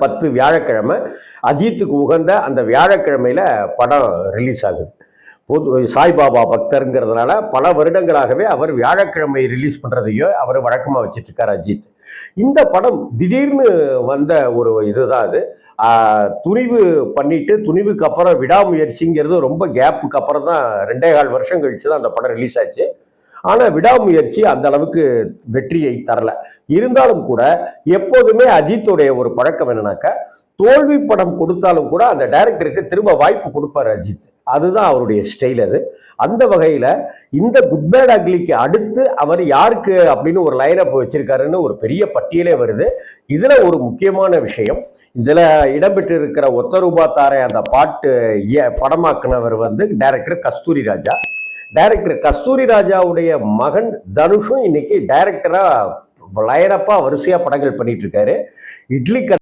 10 வியாழக்கிழமை அஜித்துக்கு உகந்த அந்த வியாழக்கிழமையில படம் ரிலீஸ் ஆகுது. சாய்பாபா பக்தருங்கிறதுனால பல வருடங்களாகவே அவர் வியாழக்கிழமை ரிலீஸ் பண்றதையோ அவர் வழக்கமா வச்சுட்டு இருக்காரு அஜித். இந்த படம் திடீர்னு வந்த ஒரு இதுதான் அது. துணிவு பண்ணிட்டு துணிவுக்கு அப்புறம் விடாமுயற்சிங்கிறது ரொம்ப கேப்புக்கு அப்புறம் தான் 2.25 வருஷம் கழிச்சு தான் அந்த படம் ரிலீஸ் ஆச்சு. ஆனா விடாமுயற்சி அந்த அளவுக்கு வெற்றியை தரல. இருந்தாலும் கூட எப்போதுமே அஜித்துடைய ஒரு பழக்கம் என்னன்னாக்க, தோல்வி படம் கொடுத்தாலும் கூட அந்த டைரக்டருக்கு திரும்ப வாய்ப்பு கொடுப்பாரு அஜித். அதுதான் அவருடைய ஸ்டைல் அது. அந்த வகையில இந்த குட் பேட் அக்லிக்கு அடுத்து அவர் யாருக்கு அப்படின்னு ஒரு லைனப் வச்சிருக்காருன்னு ஒரு பெரிய பட்டியலே வருது. இதுல ஒரு முக்கியமான விஷயம், இதுல இடம்பெற்று இருக்கிற ஒத்த ரூபா தாரே அந்த பாட்டு படமாக்குனவர் டைரக்டர் கஸ்தூரி ராஜா. டைரக்டர் கஸ்தூரி ராஜாவுடைய மகன் தனுஷும் இன்னைக்கு டைரக்டரா லைனப்பா வரிசையா படங்கள் பண்ணிட்டு இருக்காரு. இட்லி